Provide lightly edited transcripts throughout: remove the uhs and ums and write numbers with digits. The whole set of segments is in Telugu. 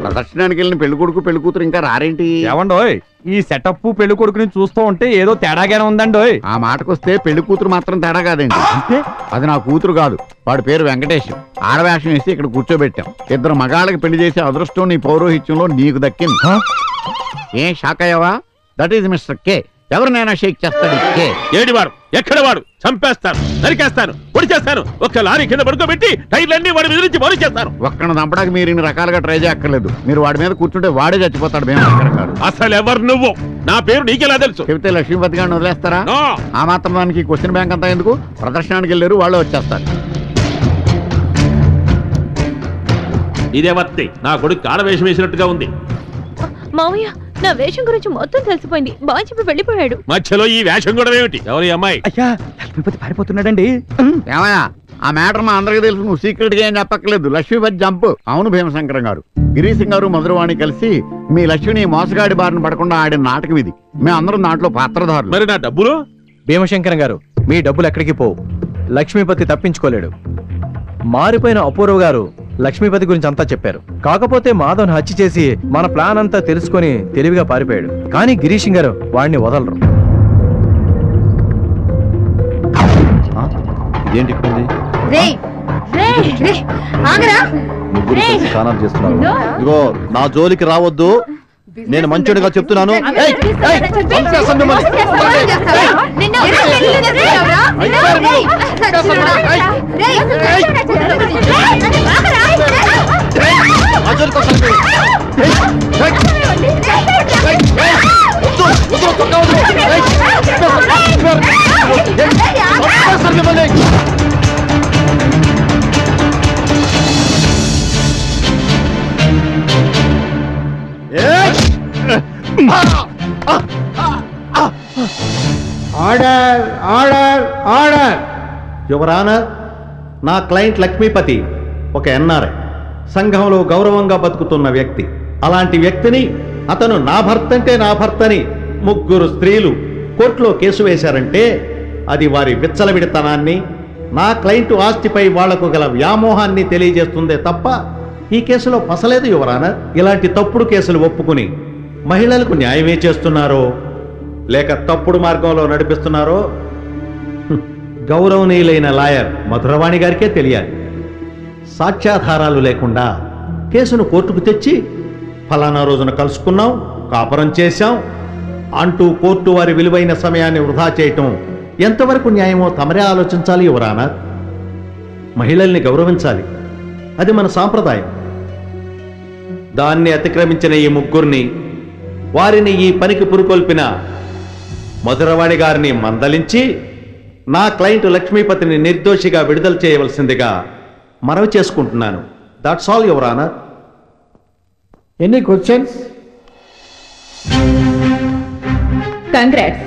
ప్రదర్శనానికి వెళ్ళిన పెళ్లి కొడుకు పెళ్లి కూతురు ఇంకా రారేంటి? ఏమండోయ్, ఈ సెటప్ పెళ్లి కొడుకుని చూస్తూ ఉంటే ఏదో తేడాగానే ఉందండోయ్. ఆ మాటకొస్తే పెళ్లి కూతురు మాత్రం తేడా కాదండి. అంటే అది నా కూతురు కాదు, వాడి పేరు వెంకటేష్. ఆడవేషం వేసి ఇక్కడ కూర్చోబెట్టాం. ఇద్దరు మగాళ్ళకి పెళ్లి చేసే అదృష్టం నీ పౌరోహిత్యంలో నీకు దక్కింది. ఏం షాక్ అయ్యావా? That is mister K. ఎవరినైనా షేక్ చేస్తాడు కే. ఏడివాడు ఎక్కడవాడు? చంపేస్తాను, నరికేస్తాను, పొడి చేస్తాను. ఒక్క లారీ కింద పడుకోబెట్టి టైర్లన్నీ వాడి మీద నుంచి మొరి చేస్తాను. ఒక్కను చంపడానికి మీరు ఇన్ని రకాలుగా ట్రై చేయక్కర్లేదు. మీరు వాడి మీద కూర్చుంటే వాడే చచ్చిపోతాడు. భీమశంకరం గారు, అసలు ఎవరు నువ్వు? నా పేరు నీకెలా తెలుసు? చెబితే లక్ష్మీపతి గారిని వదిలేస్తారా? నో. ఆ మాత్రం దానికి క్వశ్చన్ బ్యాంక్ అంతా ఎందుకు? ప్రదర్శనానికి వెళ్ళారు, వాళ్ళు వచ్చేస్తారు. ఇదే వత్తి నా కొడుకు ఆడవేషం వేసినట్టుగా ఉంది. మామయ్య, నా వేషం గురించి మొత్తం తెలిసిపోయింది. బాగా చెప్పి వెళ్ళిపోయాడు. మధ్యలో ఈ వేషం కూడా ఏమిటి? ఎవరి అమ్మాయి? అయ్యా, లక్ష్మీపతి పారిపోతున్నాడండి. ఏమయ్యా, ఆ మ్యాటర్ మా అందరికీ తెలుసు. నువ్వు సీక్రెట్ గా ఏం చెప్పక్కర్లేదు. లక్ష్మీపతి జంప్. అవును భీమశంకరం గారు, గిరీశం గారు మధురవాణి కలిసి మీ లక్ష్మిని మోసగాడి బారిన పడకుండా ఆడిన నాటకం ఇది. మేమందరం దాంట్లో పాత్రధారులు. మరి నా డబ్బులు? భీమశంకరం గారు, మీ డబ్బులు ఎక్కడికి పోవు. లక్ష్మీపతి తప్పించుకోలేడు. మారిపోయిన అపూర్వ గారు లక్ష్మీపతి గురించి అంతా చెప్పారు. కాకపోతే మాధవ్ని హత్య చేసి మన ప్లాన్ అంతా తెలుసుకొని తెలివిగా పారిపోయాడు. కానీ గిరీష్ గారు వాడిని వదలరు. ఇదేంటి ఇదిగో నా జోలికి రావద్దు. నేను మంచోడిగా చెప్తున్నాను. Order order order. Your honour, నా క్లయింట్ లక్ష్మీపతి ఒక ఎన్ఆర్ఐ, సంఘంలో గౌరవంగా బతుకుతున్న వ్యక్తి. అలాంటి వ్యక్తిని అతను నా భర్త అంటే నా భర్తని ముగ్గురు స్త్రీలు కోర్టులో కేసు వేశారంటే అది వారి విచ్చలవిడితనాన్ని, నా క్లయింట్ ఆస్తిపై వాళ్లకు గల వ్యామోహాన్ని తెలియజేస్తుందే తప్ప ఈ కేసులో పసలేదు యువర్ ఆనర్. ఇలాంటి తప్పుడు కేసులు ఒప్పుకుని మహిళలకు న్యాయమే చేస్తున్నారో లేక తప్పుడు మార్గంలో నడిపిస్తున్నారో గౌరవనీయులైన లాయర్ మధురవాణి గారికే తెలియాలి. సాక్ష్యాధారాలు లేకుండా కేసును కోర్టుకు తెచ్చి ఫలానా రోజున కలుసుకున్నాం, కాపురం చేశాం అంటూ కోర్టు వారి విలువైన సమయాన్ని వృధా చేయటం ఎంతవరకు న్యాయమో తమరే ఆలోచించాలి యువర్ ఆనర్. మహిళల్ని గౌరవించాలి, అది మన సాంప్రదాయం. దాన్ని అతిక్రమించిన ఈ ముగ్గురిని, వారిని ఈ పనికి పురుకొల్పిన మధురవాణి గారిని మందలించి నా క్లయింట్ లక్ష్మీపతిని నిర్దోషిగా విడుదల చేయవలసిందిగా మనవి చేసుకుంటున్నాను. That's all your honour. Any questions? Congrats,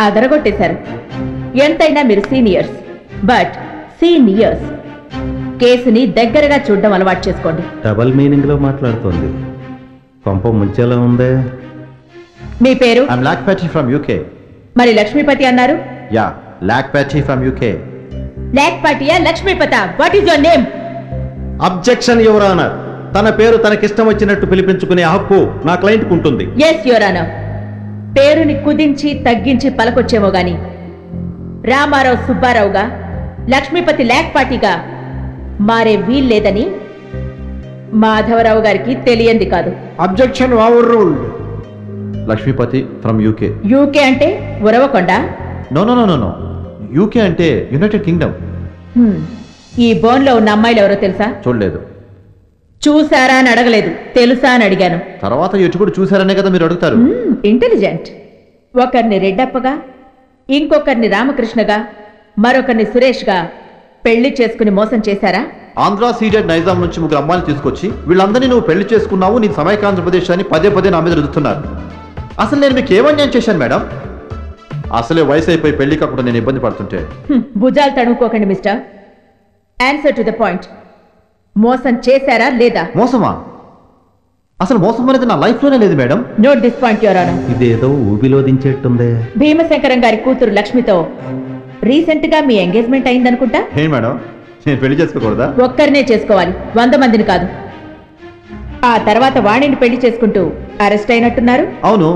అదరగొట్టేశారు. ఎంతైనా మీరు సీనియర్స్, బట్ సీనియర్స్. కేసుని దగ్గరగా చూడడం అలవాటు చేసుకోండి. డబల్ మీనింగ్ లో మాట్లాడుతోంది. కొంప ముంచేలా ఉందే. మీ పేరు? I am Lakpati from UK. మరి లక్ష్మీపతి అన్నారు? Yeah, Lakpati from UK. లాక్పాటియా లక్ష్మీపత? What is your name? Objection your honour. తన పేరు తనకిష్టం వచ్చినట్టు పిలిపించుకునే హక్కు నా క్లయింట్కు ఉంటుంది. Yes your honour. పేరుని కుదించి తగ్గించి పలకొచ్చేమో గాని రామారావు సుబ్బారావుగా, లక్ష్మీపతి లాక్పాటిగా మారే వీల్లేదని మాధవరావు గారికి తెలియంది కాదు. Objection overruled. Lakshmipati from UK. UK అంటే Uravakonda? No no no no, UK అంటే యునైటెడ్ కింగ్డమ్. ఈ బోన్లో ఉన్న అమ్మాయిలు ఎవరో తెలుసా? చూడలేదు. చూసారా అని అడగలేదు, తెలుసా అని అడిగాను. తర్వాత ఎటుకుడు చూసారనే కదా మీరు అడుగుతారు. ఇంటెలిజెంట్. ఒకరిని రెడ్డప్పగా, ఇంకొకరిని రామకృష్ణగా, మరొకరిని సురేష్గా పెళ్లి చేసుకుని మోసం చేశారా? ఆంధ్ర సీడెడ్ నైజాం నుంచి ముగ్గురు అమ్మాయిలు తీసుకొచ్చి వీళ్ళందరినీ నువ్వు పెళ్లి చేసుకున్నావు, నీ సమైకాంధ్రప్రదేశ్ అని పదే పదే నా మీద రుదుతున్నారు. అసలు నేను మీకు ఏమన్యాయం చేశాను మేడం? అసలే వయసు అయిపోయి పెళ్లి కాకుండా నేను ఇబ్బంది పడుతుంటే. భుజాలు తడుముకోకండి mister. Answer to the point. మోసం చేశారా లేదా? మోసమా? అసలు మోసం అనేది నా లైఫ్ లోనే లేదు madam. Note this point your honour. ఇదేదో ఊబిలో దించేట్టుందే. భీమశంకరం గారి కూతురు లక్ష్మితో రీసెంట్ గా మీ ఎంగేజ్మెంట్ అయిందనుకుంటా. ఏం మేడం, నేను పెళ్లి చేసుకోకూడదా? ఒక్కరినే చేసుకోవాలి, 100 మందిని కాదు. ఆ తర్వాత వాణిని పెళ్లి చేసుకుంటూ అరెస్ట్ అయినట్టున్నారు. అవును,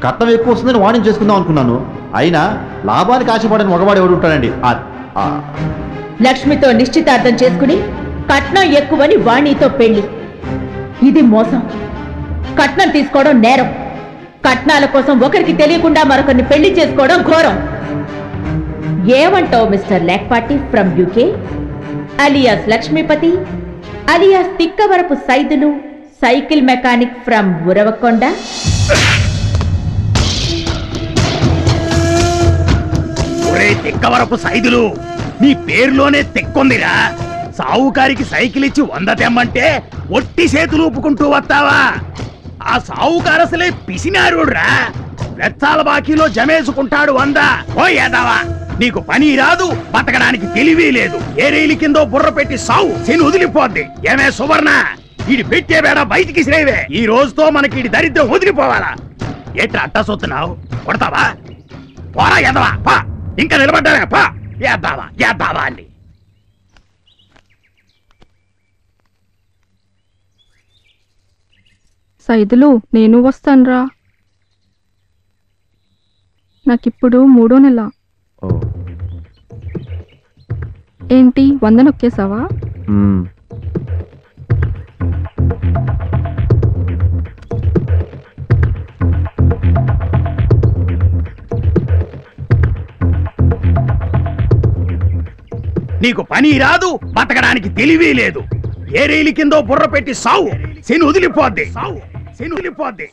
కట్నం ఎక్కువ వస్తుందని వాణిని చేసుకుందాం అనుకున్నాను. అయినా లాభానికి ఆశపడని మగవాడు ఎవడు ఉంటాడండి? లక్ష్మితో నిశ్చితార్థం చేసుకుని కట్నం ఎక్కువని వాణితో పెళ్లి, ఇది మోసం. కట్నం తీసుకోవడం నేరం. కట్నాల కోసం ఒకరికి తెలియకుండా మరొకరిని పెళ్లి చేసుకోవడం ఘోరం. ఏమంటావు mister Lekpati from UK, alias Lakshmipati, alias Tikkavarapu Saidulu, cycle mechanic from Uravakonda? Tikkavarapu Saidulu, నీ పేరులోనే తెక్కొందిరా. సావుకారికి సైకిల్ ఇచ్చి 100 తెమ్మంటే ఒట్టి చేతులు ఊపుకుంటూ వస్తావా? ఆ సావుకారు అసలే పిసినారుడ్రా. వెచ్చాల బాకీలో జమేసుకుంటాడు 100. ఓ ఏదావా, నీకు పని రాదు, బతకడానికి తెలివి లేదు. ఏ రైలు కిందో బుర్ర పెట్టి సావు, శని వదిలిపోద్ది. ఏమే సువర్ణ, ఈడి పెట్టే బేడ బయటికి శ్రేవే. ఈ రోజుతో మనకి ఈడి దరిద్రం వదిలిపోవాలా? ఎట్లా అట్టా సొత్తున్నావు? కొడతావా? పోరా ఎదవా, పా. ఇంకా నిలబడ్డావే, పా. ఏద్దావా అండి. సైదులు, నేను వస్తాన్రా. నాకిప్పుడు 3వ నెల. ఏంటి 100 నొక్కేసావా? నీకు పని రాదు, బతకడానికి తెలివి లేదు. ఏ రైలు కిందో బుర్ర పెట్టి సావు, శని వదిలిపోద్ది. శని వదిలిపోద్ది.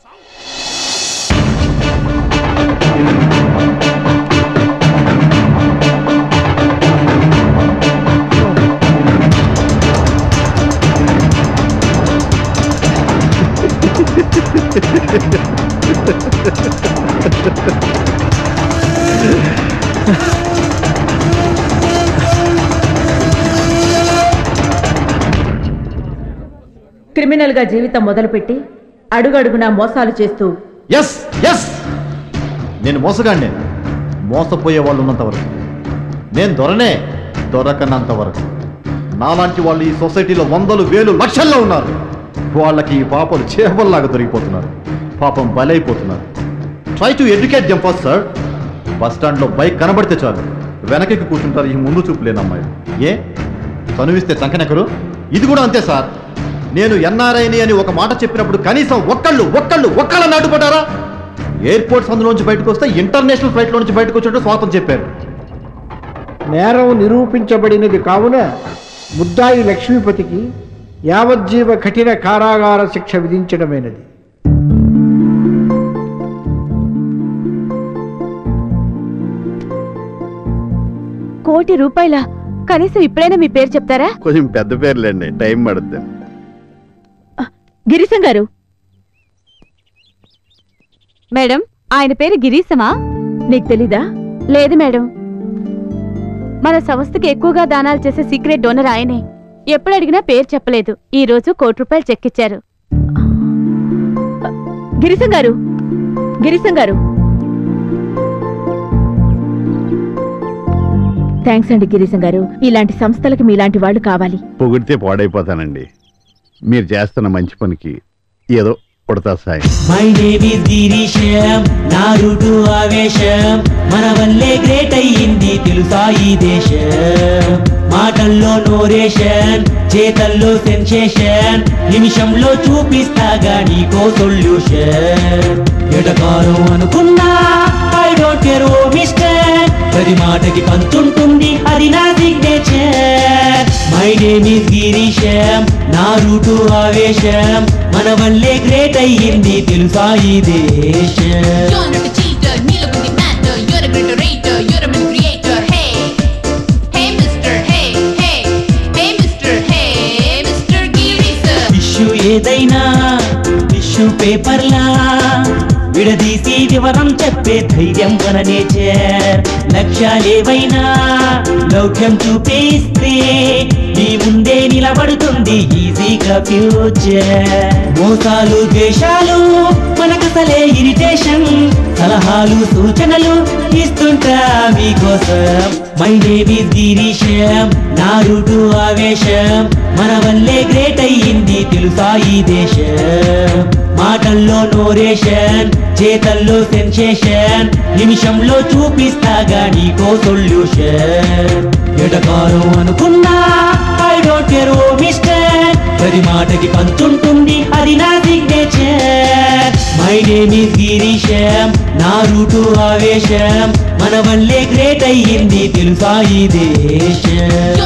క్రిమినల్ గా జీవితం మొదలుపెట్టి అడుగడుగునా మోసాలు చేస్తూ నేను మోసగాడినే. మోసపోయే వాళ్ళు ఉన్నంత వరకు నేను దొరనే, దొరకనంత వరకు నాలాంటి వాళ్ళు ఈ సొసైటీలో 100,000, 1,000, లక్షల్లో ఉన్నారు. వాళ్ళకి ఈ పాపలు చేపల్లాగా దొరికిపోతున్నారు. పాపం బలైపోతున్నారు. Try to educate them first sir. Bus స్టాండ్లో బైక్ కనబడితే చాలు వెనకకి కూర్చుంటారు ఈ ముందు చూపు లేని అమ్మాయిలు. ఏ చనువిస్తే చంకనెక్కరు? ఇది కూడా అంతే సార్. నేను ఎన్ఆర్ఐని అని ఒక మాట చెప్పినప్పుడు కనీసం ఒక్కళ్ళ నాటుపడ్డారా? ఎయిర్పోర్ట్స్ అందులోంచి బయటకు వస్తే ఇంటర్నేషనల్ ఫ్లైట్లో నుంచి బయటకు వచ్చినట్టు స్వాగతం చెప్పారు. నేరం నిరూపించబడినది కావున ముద్దాయి లక్ష్మీపతికి యావజ్జీవ కఠిన కారాగార శిక్ష విధించడమైనది. ₹1,00,00,000 కనీసం ఇప్పుడైనా మీ పేరు చెప్తారా? కొంచెం పెద్ద పేర్లేండి, టైం పడుతుంది. గిరీశం గారు. మేడం, ఆయన పేరు గిరీశమా? నీకు తెలీదా? లేదు మేడం, మన సంస్థకి ఎక్కువగా దానాలు చేసే సీక్రెట్ డోనర్ ఆయనే. ఎప్పుడు అడిగినా పేరు చెప్పలేదు. ఈ రోజు ₹1,00,00,000 చెక్ ఇచ్చారు. గిరీశం గారు. థ్యాంక్స్ అండి గిరీశం గారు. ఇలాంటి సంస్థలకి మీలాంటి వాళ్ళు కావాలి. పొగిడితే పాడైపోతానండి. మీరు చేస్తున్న మంచి పనికి ఏదో కొడతా సాయం. మై నేమ్ ఇస్ గిరీశం, నా రూటు ఆవేశం, మన వల్లే గ్రేట్ అయ్యింది తెలుసా ఈ దేశం. మాటల్లో నోరేషన్, చేతల్లో సెన్సేషన్, నిమిషంలో చూపిస్తాగా నీకో సొల్యూషన్. ఎటకారం అనుకున్నా I don't care oh mister, ప్రతి మాటకి పంచుంటుంది అది నా signature. My name is Girisham, నా రూటు ఆవేశం, మన వల్లే గ్రేట్ అయ్యింది తెలుసా ఈ దేశం. ఇష్యూ ఏదైనా టిష్యూ పేపర్లా విడదీసి వివరం చెప్పే ధైర్యం మన నేచర్ లక్ష్యాలేవైనా లౌక్యం చూపిస్తే నీ ముందే నిలబడుతుంది ఈజీగా ఫ్యూచర్ మోసాలు ద్వేషాలు మనకసలే ఇరిటేషన్ సలహాలు సూచనలు ఇస్తుంటా మీకోసం మై నేమ్ ఇస్ గిరీశం నా రూటు ఆవేశం మన వల్లే గ్రేట్ అయ్యింది తెలుసా ఈ దేశం మాటల్లో నోరేషన్ చేతల్లో సెన్సేషన్ నిమిషంలో చూపిస్తాగా నీకో సొల్యూషన్ ఎటకారం అనుకున్నా I don't care oh mister ప్రతి మాటకి పంచుంటుంది అది నా signature my name is Girisham నా రూటు ఆవేశం మన వల్లే గ్రేట్ అయ్యింది తెలుసా ఈ దేశం